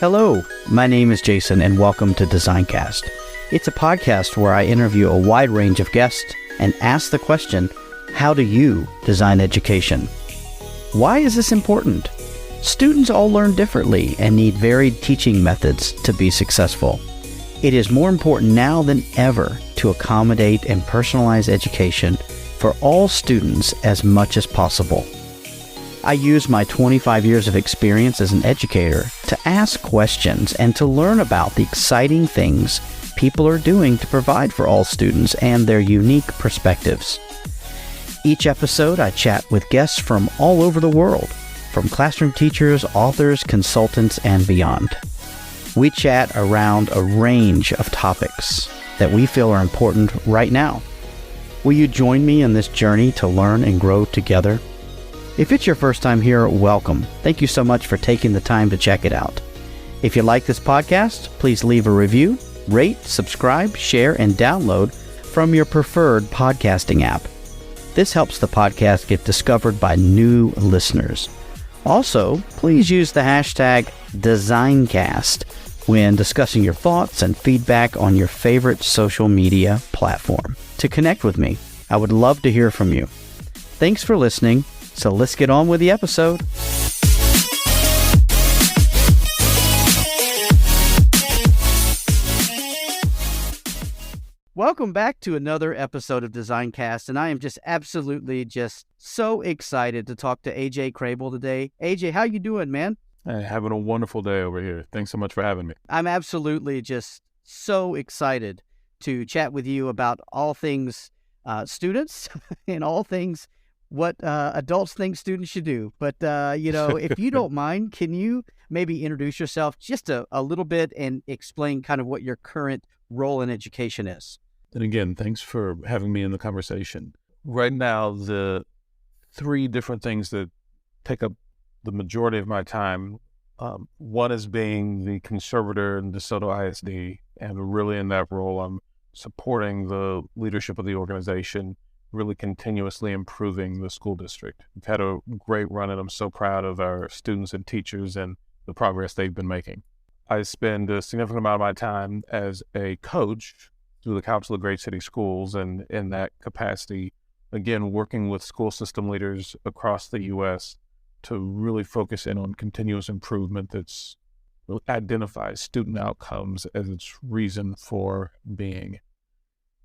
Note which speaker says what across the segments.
Speaker 1: Hello, my name is Jason and welcome to Designcast. It's a podcast where I interview a wide range of guests and ask the question, how do you design education? Why is this important? Students all learn differently and need varied teaching methods to be successful. It is more important now than ever to accommodate and personalize education for all students as much as possible. I use my 25 years of experience as an educator to ask questions and to learn about the exciting things people are doing to provide for all students and their unique perspectives. Each episode, I chat with guests from all over the world, from classroom teachers, authors, consultants, and beyond. We chat around a range of topics that we feel are important right now. Will you join me in this journey to learn and grow together? If it's your first time here, welcome. Thank you so much for taking the time to check it out. If you like this podcast, please leave a review, rate, subscribe, share, and download from your preferred podcasting app. This helps the podcast get discovered by new listeners. Also, please use the hashtag Designcast when discussing your thoughts and feedback on your favorite social media platform. To connect with me, I would love to hear from you. Thanks for listening. So let's get on with the episode. Welcome back to another episode of Designcast, and I am just absolutely so excited to talk to AJ Crabill today. AJ, how you doing, man?
Speaker 2: Hey, having a wonderful day over here. Thanks so much for having me.
Speaker 1: I'm absolutely just so excited to chat with you about all things students and all things what adults think students should do. But, if you don't mind, can you maybe introduce yourself just a little bit and explain kind of what your current role in education is?
Speaker 2: And again, thanks for having me in the conversation. Right now, the three different things that take up the majority of my time, one is being the conservator in DeSoto ISD, and really in that role, I'm supporting the leadership of the organization, really continuously improving the school district. We've had a great run, and I'm so proud of our students and teachers and the progress they've been making. I spend a significant amount of my time as a coach through the Council of Great City Schools, and in that capacity, again, working with school system leaders across the U.S. to really focus in on continuous improvement that's identifies student outcomes as its reason for being.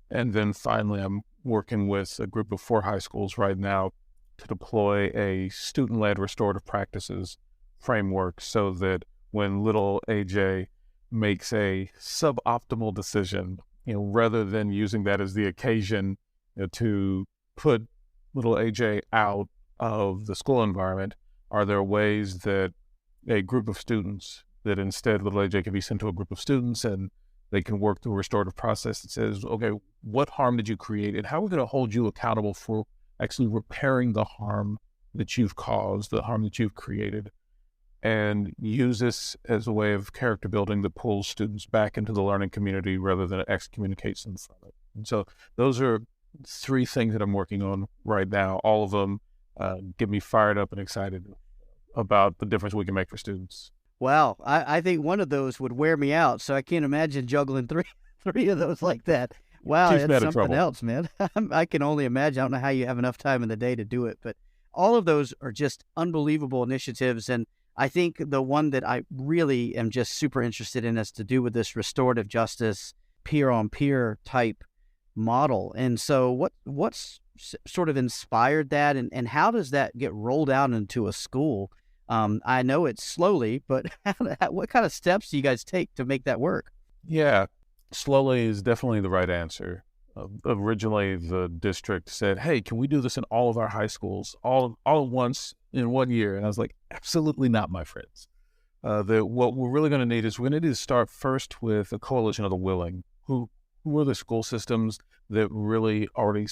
Speaker 2: And then finally, I'm working with a group of 4 high schools right now to deploy a student-led restorative practices framework so that when little AJ makes a suboptimal decision, rather than using that as the occasion to put little AJ out of the school environment, are there ways that a group of students that instead little AJ can be sent to a group of students and they can work through a restorative process that says, okay, what harm did you create? And how are we going to hold you accountable for actually repairing the harm that you've caused, the harm that you've created, and use this as a way of character building that pulls students back into the learning community rather than excommunicates them from it. And so those are 3 things that I'm working on right now. All of them get me fired up and excited about the difference we can make for students.
Speaker 1: Wow, I think one of those would wear me out, so I can't imagine juggling three of those like that. Wow,
Speaker 2: Keeps me
Speaker 1: that's
Speaker 2: out of
Speaker 1: something
Speaker 2: trouble.
Speaker 1: else, man. I can only imagine. I don't know how you have enough time in the day to do it, but all of those are just unbelievable initiatives, and I think the one that I really am just super interested in has to do with this restorative justice, peer-on-peer type model. And so what's sort of inspired that, and how does that get rolled out into a school? I know it's slowly, but what kind of steps do you guys take to make that work?
Speaker 2: Yeah, slowly is definitely the right answer. Originally, the district said, hey, can we do this in all of our high schools all at once in 1 year? And I was like, absolutely not, my friends. What we're really going to need is we're going to need to start first with a coalition of the willing. Who are the school systems that really already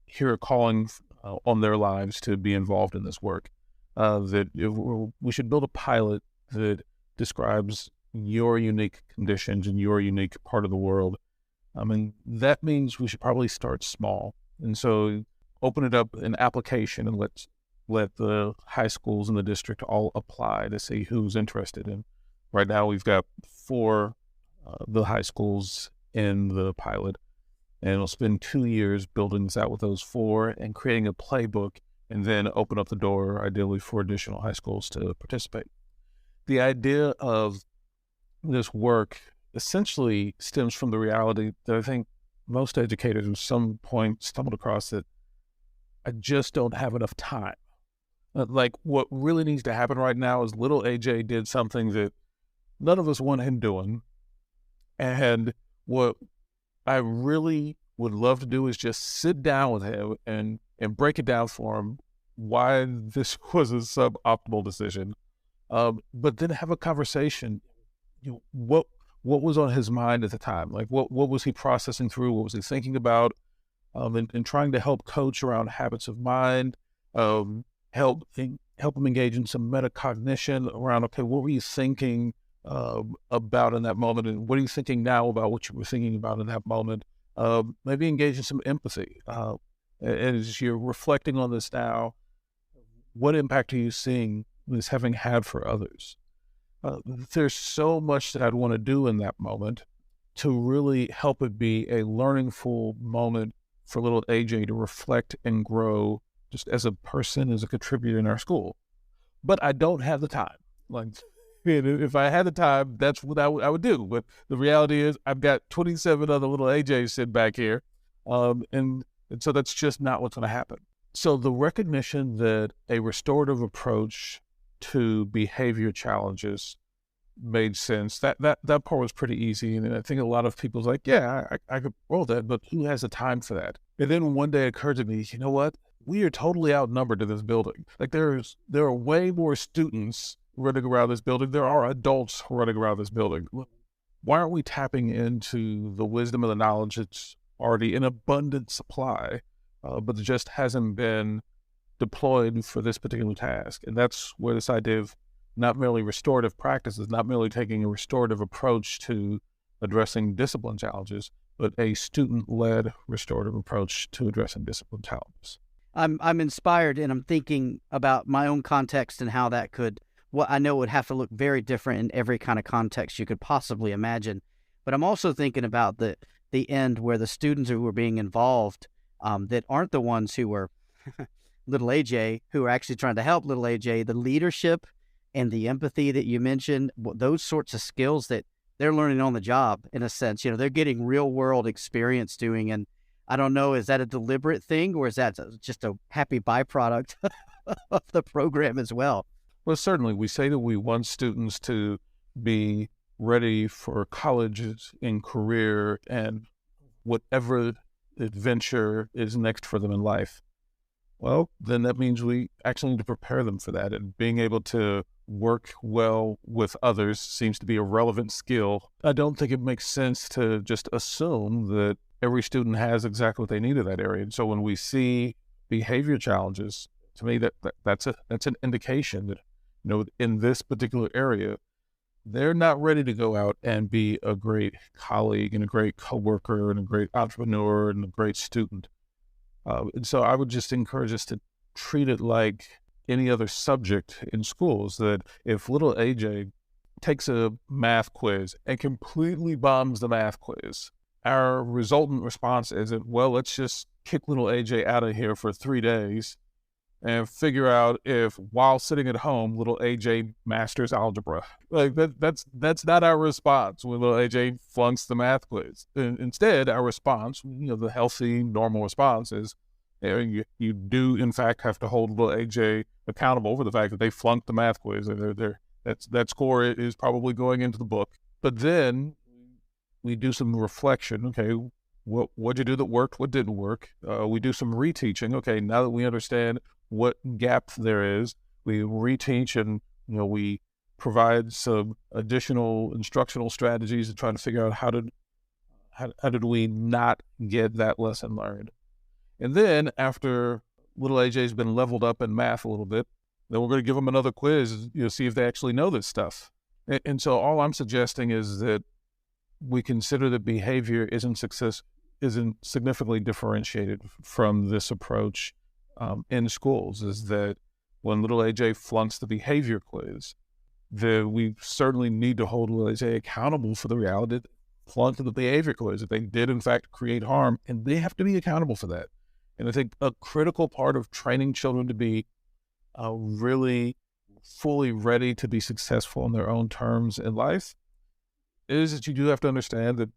Speaker 2: hear a calling on their lives to be involved in this work? We should build a pilot that describes your unique conditions and your unique part of the world. And that means we should probably start small. And so open it up an application and let the high schools in the district all apply to see who's interested in Right now, we've got 4 the high schools in the pilot, and we'll spend 2 years building this out with those 4 and creating a playbook, and then open up the door, ideally, for additional high schools to participate. The idea of this work essentially stems from the reality that I think most educators at some point stumbled across, that I just don't have enough time. Like, what really needs to happen right now is little AJ did something that none of us want him doing. And what I really would love to do is just sit down with him and break it down for him why this was a suboptimal decision. But then have a conversation. What was on his mind at the time? Like, what was he processing through? What was he thinking about? And trying to help coach around habits of mind, help him engage in some metacognition around, okay, what were you thinking about in that moment, and what are you thinking now about what you were thinking about in that moment? Maybe engage in some empathy. And as you're reflecting on this now, what impact are you seeing this having had for others? There's so much that I'd want to do in that moment to really help it be a learningful moment for little AJ to reflect and grow just as a person, as a contributor in our school. But I don't have the time. Like, if I had the time, that's what I would do. But the reality is I've got 27 other little AJs sitting back here. And so that's just not what's going to happen. So the recognition that a restorative approach to behavior challenges made sense. That part was pretty easy. And I think a lot of people's like, yeah, I could roll that, but who has the time for that? And then one day it occurred to me, you know what? We are totally outnumbered in this building. Like, there are way more students running around this building. There are adults running around this building. Why aren't we tapping into the wisdom and the knowledge that's already in abundant supply, but it just hasn't been deployed for this particular task? And that's where this idea of not merely restorative practices, not merely taking a restorative approach to addressing discipline challenges, but a student-led restorative approach to addressing discipline challenges.
Speaker 1: I'm inspired, and I'm thinking about my own context and how that could, what I know would have to look very different in every kind of context you could possibly imagine. But I'm also thinking about the end where the students who were being involved, that aren't the ones who were little AJ, who are actually trying to help little AJ, the leadership and the empathy that you mentioned, those sorts of skills that they're learning on the job, in a sense. They're getting real world experience doing. And I don't know, is that a deliberate thing, or is that just a happy byproduct of the program as well?
Speaker 2: Well, certainly we say that we want students to be ready for college and career and whatever adventure is next for them in life. Well, then that means we actually need to prepare them for that. And being able to work well with others seems to be a relevant skill. I don't think it makes sense to just assume that every student has exactly what they need in that area. And so when we see behavior challenges, to me, that's an indication that, in this particular area, they're not ready to go out and be a great colleague and a great coworker and a great entrepreneur and a great student. And so I would just encourage us to treat it like any other subject in schools, that if little AJ takes a math quiz and completely bombs the math quiz, our resultant response isn't, well, let's just kick little AJ out of here for 3 days and figure out if, while sitting at home, little AJ masters algebra. Like, that's not our response when little AJ flunks the math quiz. Instead, our response, the healthy, normal response is, you do, in fact, have to hold little AJ accountable for the fact that they flunked the math quiz. That score is probably going into the book. But then we do some reflection. Okay, what'd you do that worked? What didn't work? We do some reteaching. Okay, now that we understand what gap there is, we reteach, and we provide some additional instructional strategies to try to figure out how did we not get that lesson learned. And then after little AJ's been leveled up in math a little bit, then we're going to give them another quiz, see if they actually know this stuff. And so all I'm suggesting is that we consider that behavior isn't significantly differentiated from this approach in schools, is that when little AJ flunks the behavior quiz, then we certainly need to hold, let's say, accountable for the reality that flunk to the behavior quiz, that they did in fact create harm, and they have to be accountable for that. And I think a critical part of training children to be really fully ready to be successful on their own terms in life is that you do have to understand that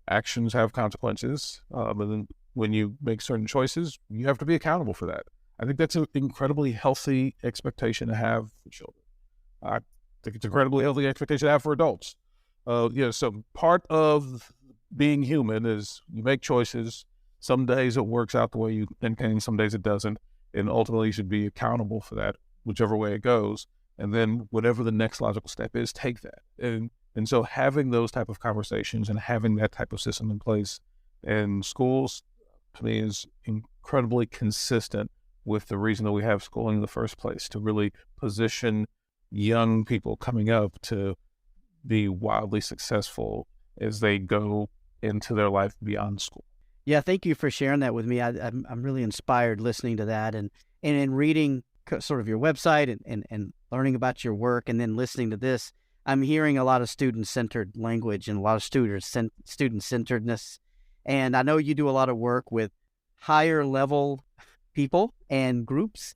Speaker 2: actions have consequences. And then when you make certain choices, you have to be accountable for that. I think that's an incredibly healthy expectation to have for children. I think it's an incredibly healthy expectation to have for adults. So part of being human is you make choices. Some days it works out the way you intend, some days it doesn't. And ultimately you should be accountable for that, whichever way it goes. And then whatever the next logical step is, take that. And so having those type of conversations and having that type of system in place in schools, to me, is incredibly consistent with the reason that we have schooling in the first place, to really position young people coming up to be wildly successful as they go into their life beyond school.
Speaker 1: Yeah, thank you for sharing that with me. I'm really inspired listening to that, and in reading sort of your website and learning about your work, and then listening to this, I'm hearing a lot of student-centered language and a lot of student-centeredness. And I know you do a lot of work with higher level people and groups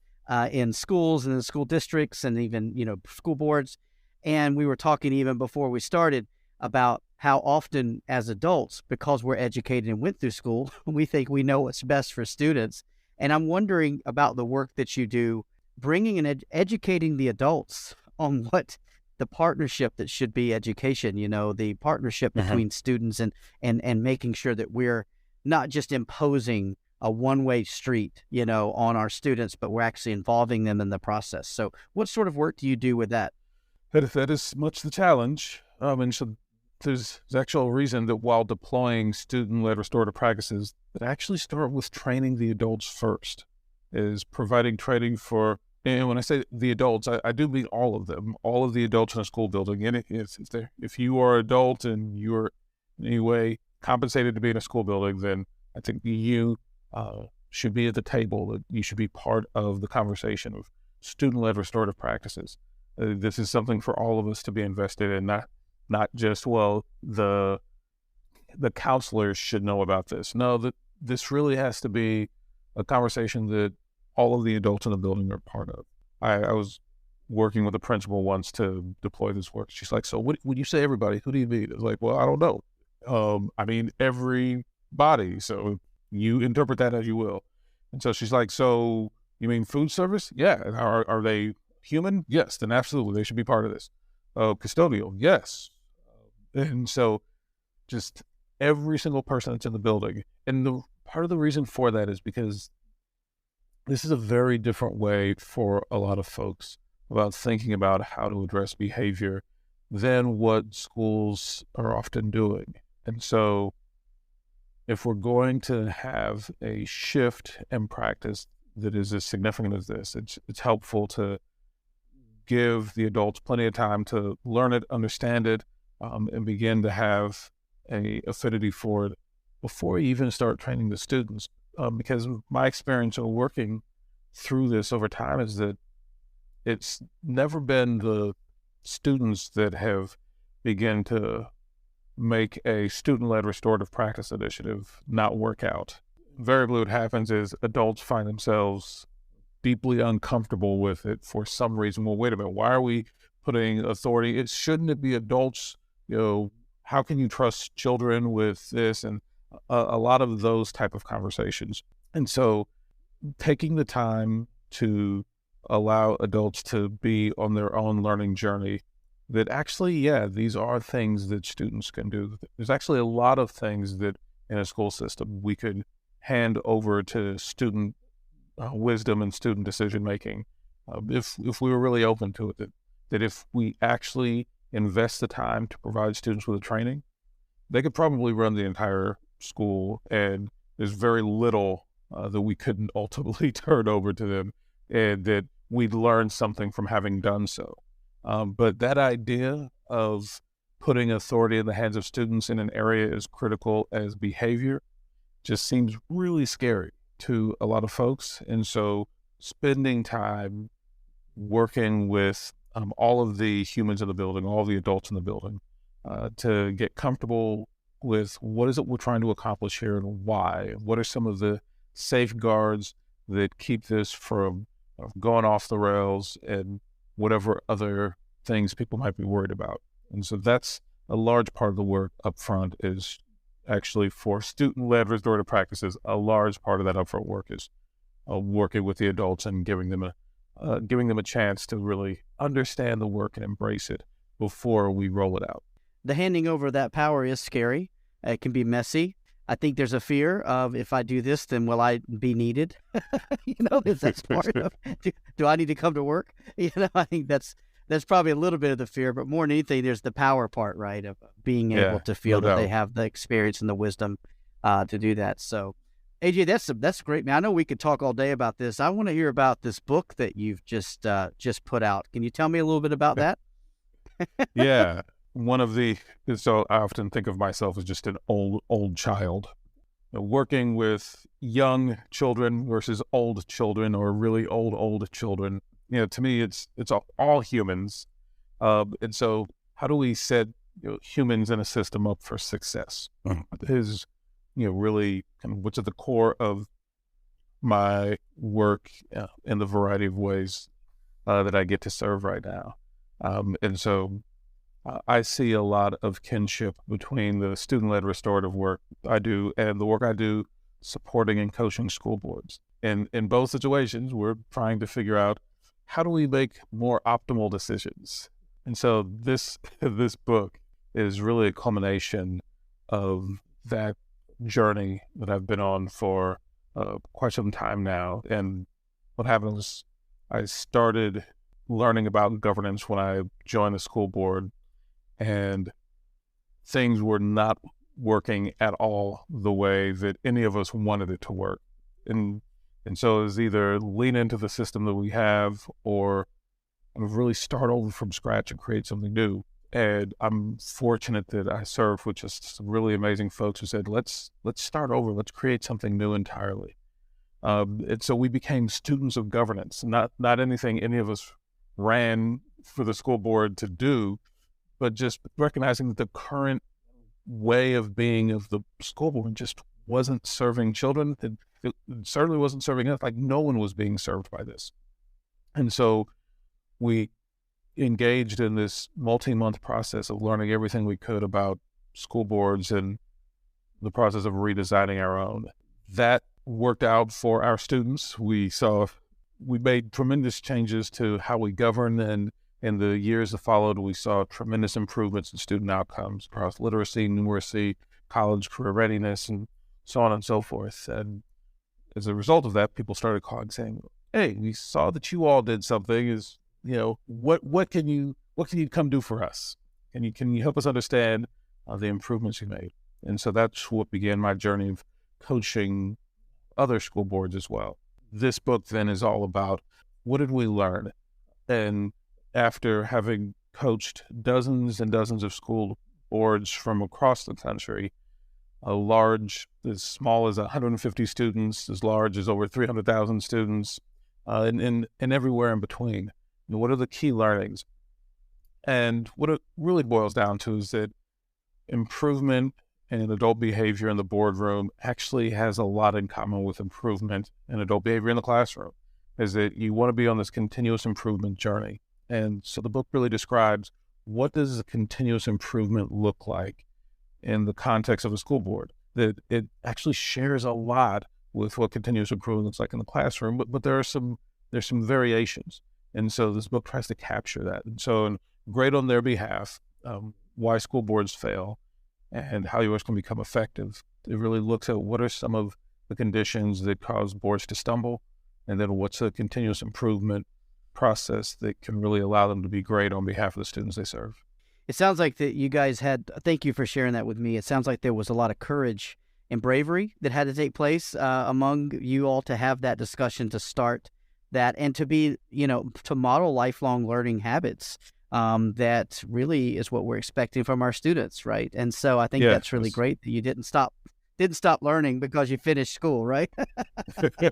Speaker 1: in schools and in school districts and even, school boards. And we were talking even before we started about how often as adults, because we're educated and went through school, we think we know what's best for students. And I'm wondering about the work that you do, bringing and educating the adults on what the partnership that should be education, the partnership between students and making sure that we're not just imposing a one-way street, on our students, but we're actually involving them in the process. So what sort of work do you do with that?
Speaker 2: That is much the challenge. And so there's actual reason that while deploying student-led restorative practices, that actually start with training the adults first, is providing training for, and when I say the adults, I do mean all of them, all of the adults in a school building. And if you are an adult and you're in any way compensated to be in a school building, then I think you should be at the table, that you should be part of the conversation of student-led restorative practices. This is something for all of us to be invested in, not just, the counselors should know about this. No, that this really has to be a conversation that all of the adults in the building are part of. I was working with a principal once to deploy this work. She's like, so when you say everybody, who do you mean? I was like, well, I don't know. I mean everybody. So you interpret that as you will. And so she's like, so you mean food service? Yeah. And are they human? Yes. Then absolutely, they should be part of this. Custodial? Yes. And so just every single person that's in the building. And the part of the reason for that is because this is a very different way for a lot of folks about thinking about how to address behavior than what schools are often doing. And so if we're going to have a shift in practice that is as significant as this, it's helpful to give the adults plenty of time to learn it, understand it, and begin to have an affinity for it before you even start training the students. Because my experience of working through this over time is that it's never been the students that have begun to make a student-led restorative practice initiative not work out. Invariably what happens is adults find themselves deeply uncomfortable with it for some reason. Well, wait a minute, why are we putting authority? Shouldn't it be adults? How can you trust children with this? And a lot of those type of conversations. And so taking the time to allow adults to be on their own learning journey, that actually, these are things that students can do. There's actually a lot of things that in a school system we could hand over to student wisdom and student decision-making if we were really open to it, that if we actually invest the time to provide students with the training, they could probably run the entire school, and there's very little that we couldn't ultimately turn over to them, and that we'd learn something from having done so. But that idea of putting authority in the hands of students in an area as critical as behavior just seems really scary to a lot of folks. And so spending time working with all of the humans in the building, all the adults in the building, to get comfortable with what is it we're trying to accomplish here and why. What are some of the safeguards that keep this from going off the rails and whatever other things people might be worried about. And so that's a large part of the work up front is actually for student-led restorative practices. A large part of that upfront work is working with the adults and giving them a chance to really understand the work and embrace it before we roll it out.
Speaker 1: The handing over of that power is scary. It can be messy. I think there's a fear of, if I do this, then will I be needed? That's part of, do I need to come to work? I think that's probably a little bit of the fear, but more than anything, there's the power part, right, of being able to feel that they have the experience and the wisdom to do that. So, AJ, that's great, man. I know we could talk all day about this. I want to hear about this book that you've just put out. Can you tell me a little bit about that?
Speaker 2: Yeah. So I often think of myself as just an old child. Working with young children versus old children, or really old children. To me, it's all humans. And so how do we set humans in a system up for success? Is really kind of what's at the core of my work in the variety of ways that I get to serve right now. And so I see a lot of kinship between the student-led restorative work I do and the work I do supporting and coaching school boards. And in both situations, we're trying to figure out, how do we make more optimal decisions? And so this book is really a culmination of that journey that I've been on for quite some time now. And what happened was I started learning about governance when I joined the school board, and things were not working at all the way that any of us wanted it to work. And so it was either lean into the system that we have or really start over from scratch and create something new. And I'm fortunate that I served with just some really amazing folks who said, let's start over, let's create something new entirely. And so we became students of governance, not anything any of us ran for the school board to do, but just recognizing that the current way of being of the school board just wasn't serving children. It certainly wasn't serving us. Like, no one was being served by this. And so we engaged in this multi-month process of learning everything we could about school boards and the process of redesigning our own. That worked out for our students. We made tremendous changes to how we govern, and in the years that followed, we saw tremendous improvements in student outcomes across literacy, numeracy, college career readiness, and so on and so forth. And as a result of that, people started calling saying, hey, we saw that you all did something. What can you come do for us? Can you help us understand the improvements you made? And so that's what began my journey of coaching other school boards as well. This book then is all about, what did we learn? And after having coached dozens and dozens of school boards from across the country, as small as 150 students, as large as over 300,000 students, and everywhere in between. What are the key learnings? And what it really boils down to is that improvement in adult behavior in the boardroom actually has a lot in common with improvement in adult behavior in the classroom, is that you want to be on this continuous improvement journey. And so the book really describes, what does a continuous improvement look like in the context of a school board? That it actually shares a lot with what continuous improvement looks like in the classroom, but there's some variations. And so this book tries to capture that. And so, great on their behalf, why school boards fail and how yours can become effective. It really looks at what are some of the conditions that cause boards to stumble, and then what's a continuous improvement process that can really allow them to be great on behalf of the students they serve.
Speaker 1: It sounds like that you guys thank you for sharing that with me. It sounds like there was a lot of courage and bravery that had to take place among you all to have that discussion, to start that, and to be, to model lifelong learning habits. That really is what we're expecting from our students, right? And so I think that's really great that you didn't stop didn't stop learning because you finished school, right?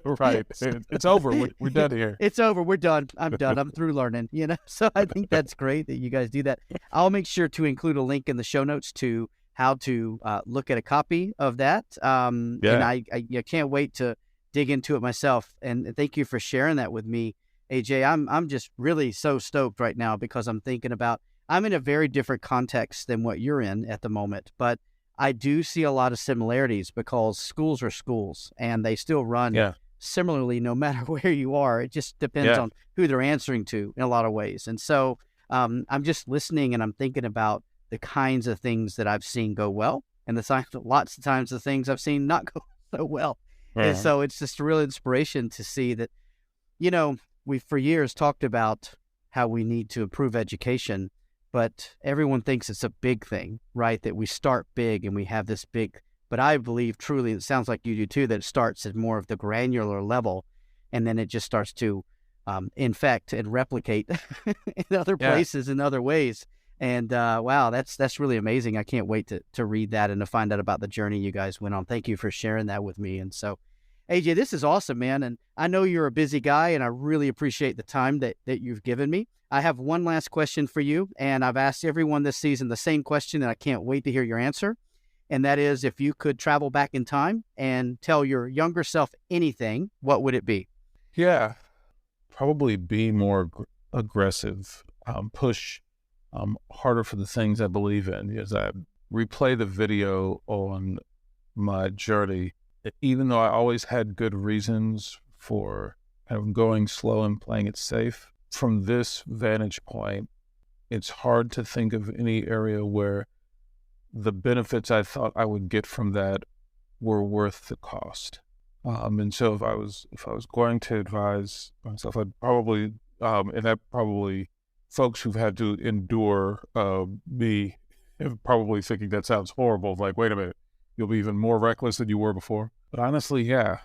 Speaker 2: Right. It's over. We're done here.
Speaker 1: It's over. We're done. I'm done. I'm through learning, So I think that's great that you guys do that. I'll make sure to include a link in the show notes to how to look at a copy of that. And I can't wait to dig into it myself. And thank you for sharing that with me, AJ. I'm just really so stoked right now because I'm thinking about, I'm in a very different context than what you're in at the moment, but I do see a lot of similarities because schools are schools and they still run similarly no matter where you are. It just depends on who they're answering to in a lot of ways. And so I'm just listening and I'm thinking about the kinds of things that I've seen go well and lots of times the things I've seen not go so well. And so it's just a real inspiration to see that, we've for years talked about how we need to improve education, but everyone thinks it's a big thing, right? That we start big and we have this big, but I believe truly, it sounds like you do too, that it starts at more of the granular level and then it just starts to infect and replicate in other places in other ways. And wow, that's really amazing. I can't wait to read that and to find out about the journey you guys went on. Thank you for sharing that with me. And so, AJ, this is awesome, man. And I know you're a busy guy, and I really appreciate the time that you've given me. I have one last question for you, and I've asked everyone this season the same question, and I can't wait to hear your answer. And that is, if you could travel back in time and tell your younger self anything, what would it be?
Speaker 2: Yeah, probably be more aggressive, push harder for the things I believe in. As I replay the video on my journey, even though I always had good reasons for kind of going slow and playing it safe, from this vantage point, it's hard to think of any area where the benefits I thought I would get from that were worth the cost. And so if I was going to advise myself, I'd probably, and that probably folks who've had to endure me probably thinking that sounds horrible. Like, wait a minute, you'll be even more reckless than you were before. But honestly, that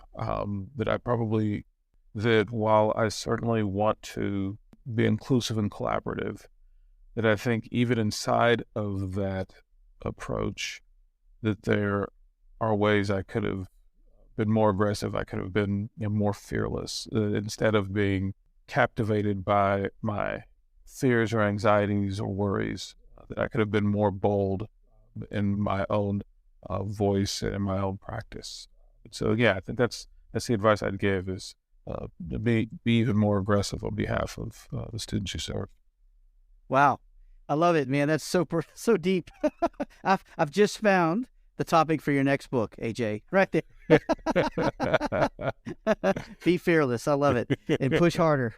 Speaker 2: while I certainly want to be inclusive and collaborative, that I think even inside of that approach, that there are ways I could have been more aggressive. I could have been more fearless instead of being captivated by my fears or anxieties or worries, that I could have been more bold in my own voice and in my own practice. So I think that's the advice I'd give is to be even more aggressive on behalf of the students you serve.
Speaker 1: Wow. I love it, man. That's so deep. I've just found the topic for your next book, AJ, right there. Be fearless. I love it. And push harder.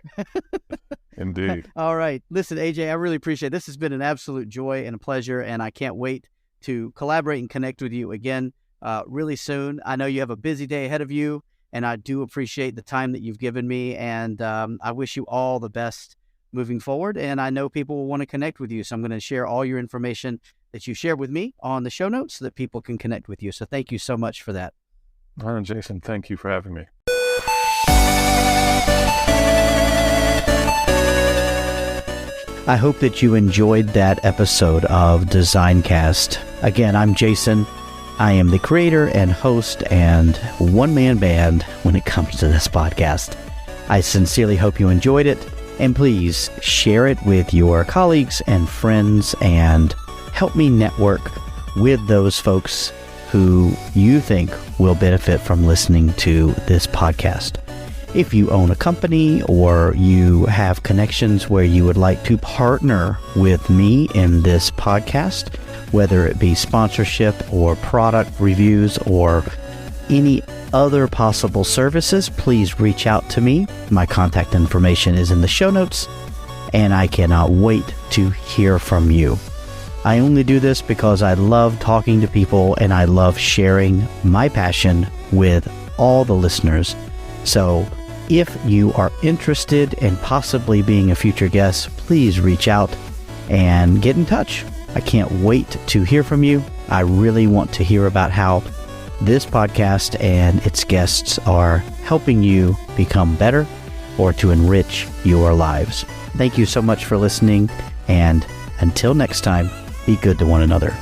Speaker 2: Indeed.
Speaker 1: All right. Listen, AJ, I really appreciate it. This has been an absolute joy and a pleasure, and I can't wait to collaborate and connect with you again really soon. I know you have a busy day ahead of you, and I do appreciate the time that you've given me, and I wish you all the best moving forward, and I know people will want to connect with you, so I'm going to share all your information that you shared with me on the show notes so that people can connect with you. So thank you so much for that.
Speaker 2: All right, Jason, thank you for having me.
Speaker 1: I hope that you enjoyed that episode of DesignCast. Again, I'm Jason. I am the creator and host and one-man band when it comes to this podcast. I sincerely hope you enjoyed it, and please share it with your colleagues and friends and help me network with those folks who you think will benefit from listening to this podcast. If you own a company or you have connections where you would like to partner with me in this podcast, whether it be sponsorship or product reviews or any other possible services, please reach out to me. My contact information is in the show notes, and I cannot wait to hear from you. I only do this because I love talking to people and I love sharing my passion with all the listeners. So if you are interested in possibly being a future guest, please reach out and get in touch. I can't wait to hear from you. I really want to hear about how this podcast and its guests are helping you become better or to enrich your lives. Thank you so much for listening, and until next time, be good to one another.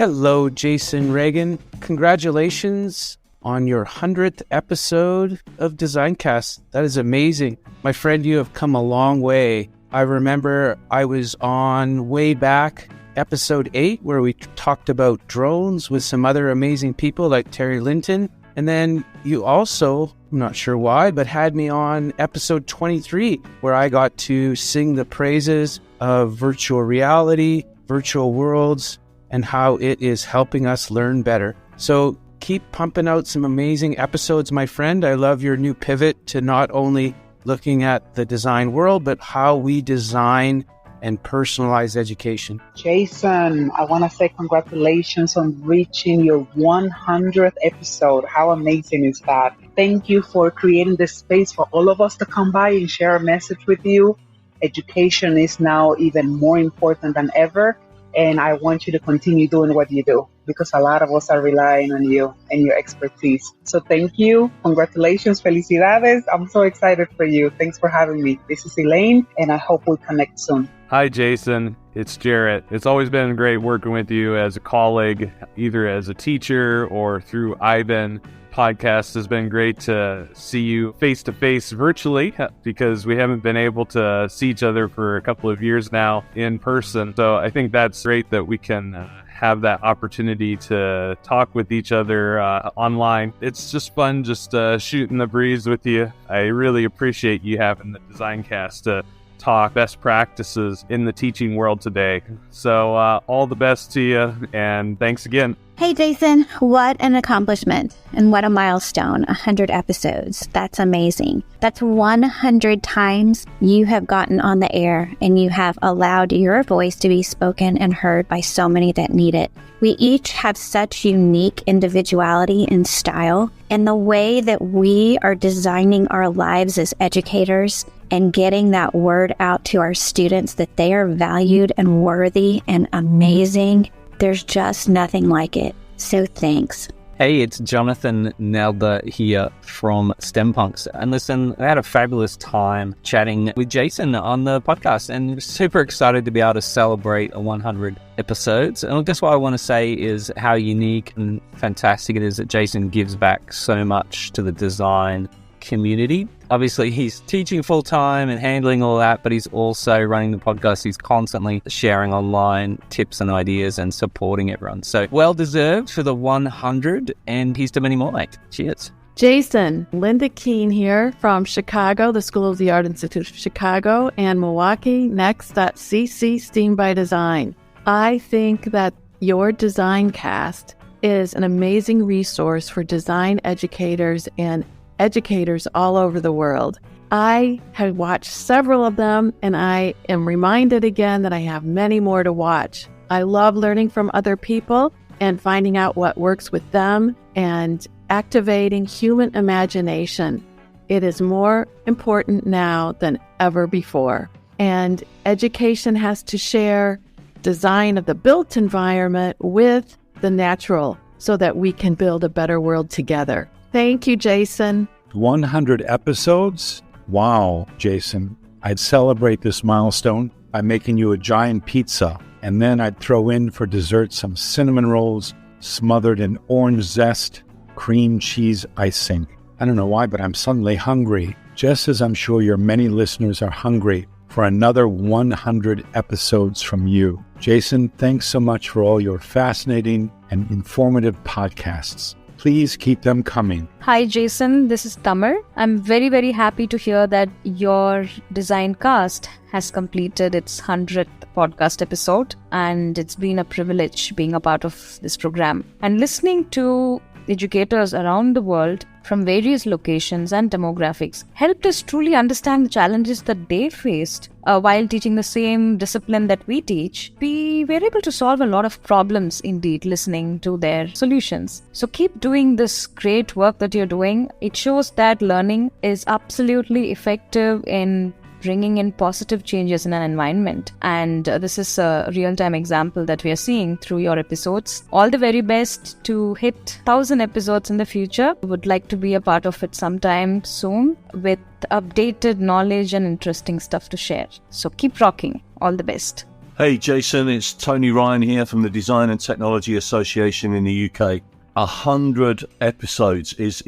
Speaker 3: Hello, Jason Reagan. Congratulations on your 100th episode of DesignCast. That is amazing. My friend, you have come a long way. I remember I was on way back, episode 8, where we talked about drones with some other amazing people like Terry Linton. And then you also, I'm not sure why, but had me on episode 23, where I got to sing the praises of virtual reality, virtual worlds, and how it is helping us learn better. So keep pumping out some amazing episodes, my friend. I love your new pivot to not only looking at the design world, but how we design and personalize education.
Speaker 4: Jason, I want to say congratulations on reaching your 100th episode. How amazing is that? Thank you for creating this space for all of us to come by and share a message with you. Education is now even more important than ever. And I want you to continue doing what you do because a lot of us are relying on you and your expertise. So thank you. Congratulations. Felicidades. I'm so excited for you. Thanks for having me. This is Elaine, and I hope we connect soon.
Speaker 5: Hi, Jason. It's Jarrett. It's always been great working with you as a colleague, either as a teacher or through Ivan. Podcast has been great to see you face to face virtually because we haven't been able to see each other for a couple of years now in person. So I think that's great that we can have that opportunity to talk with each other online. It's just fun just shooting the breeze with you. I really appreciate you having the DesignCast to talk best practices in the teaching world today. So all the best to you, and thanks again.
Speaker 6: Hey, Jason, what an accomplishment and what a milestone, 100 episodes. That's amazing. That's 100 times you have gotten on the air and you have allowed your voice to be spoken and heard by so many that need it. We each have such unique individuality and style, and the way that we are designing our lives as educators and getting that word out to our students that they are valued and worthy and amazing. There's just nothing like it. So thanks.
Speaker 7: Hey, it's Jonathan Nelda here from STEM Punks. And listen, I had a fabulous time chatting with Jason on the podcast and super excited to be able to celebrate 100 episodes. And just what I want to say is how unique and fantastic it is that Jason gives back so much to the design community. Obviously, he's teaching full-time and handling all that, but he's also running the podcast. He's constantly sharing online tips and ideas and supporting everyone. So well-deserved for the 100, and here's to many more, mate. Cheers.
Speaker 8: Jason, Linda Keene here from Chicago, the School of the Art Institute of Chicago, and Milwaukee Next.cc Steam by Design. I think that your DesignCast is an amazing resource for design educators and educators all over the world. I have watched several of them, and I am reminded again that I have many more to watch. I love learning from other people and finding out what works with them and activating human imagination. It is more important now than ever before. And education has to share design of the built environment with the natural so that we can build a better world together. Thank you, Jason.
Speaker 9: 100 episodes? Wow, Jason. I'd celebrate this milestone by making you a giant pizza, and then I'd throw in for dessert some cinnamon rolls smothered in orange zest, cream cheese icing. I don't know why, but I'm suddenly hungry, just as I'm sure your many listeners are hungry for another 100 episodes from you. Jason, thanks so much for all your fascinating and informative podcasts. Please keep them coming.
Speaker 10: Hi, Jason. This is Tamar. I'm very, very happy to hear that your DesignCast has completed its 100th podcast episode, and it's been a privilege being a part of this program. And listening to educators around the world from various locations and demographics helped us truly understand the challenges that they faced while teaching the same discipline that we teach. We were able to solve a lot of problems indeed listening to their solutions. So keep doing this great work that you're doing. It shows that learning is absolutely effective in bringing in positive changes in an environment. And this is a real-time example that we are seeing through your episodes. All the very best to hit 1,000 episodes in the future. Would like to be a part of it sometime soon with updated knowledge and interesting stuff to share. So keep rocking. All the best.
Speaker 11: Hey Jason, it's Tony Ryan here from the Design and Technology Association in the UK. 100 episodes is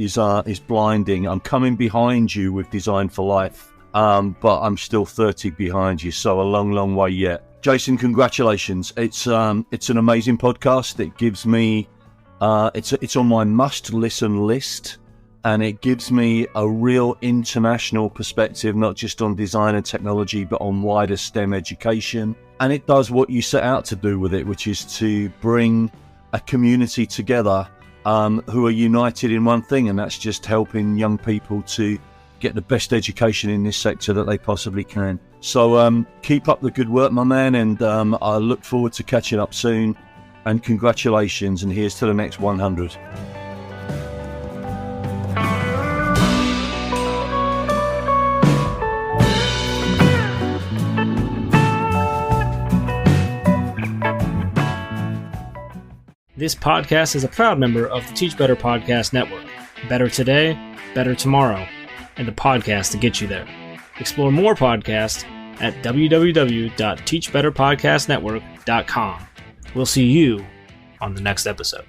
Speaker 11: blinding. I'm coming behind you with Design for Life, but I'm still 30 behind you, so a long way yet. Jason, congratulations! It's an amazing podcast. It gives me it's on my must-listen list, and it gives me a real international perspective, not just on design and technology, but on wider STEM education. And it does what you set out to do with it, which is to bring a community together who are united in one thing, and that's just helping young people to get the best education in this sector that they possibly can. So keep up the good work, my man, and I look forward to catching up soon. And congratulations, and here's to the next 100.
Speaker 12: This podcast is a proud member of the Teach Better Podcast Network. Better today, better tomorrow, and the podcast to get you there. Explore more podcasts at www.teachbetterpodcastnetwork.com. We'll see you on the next episode.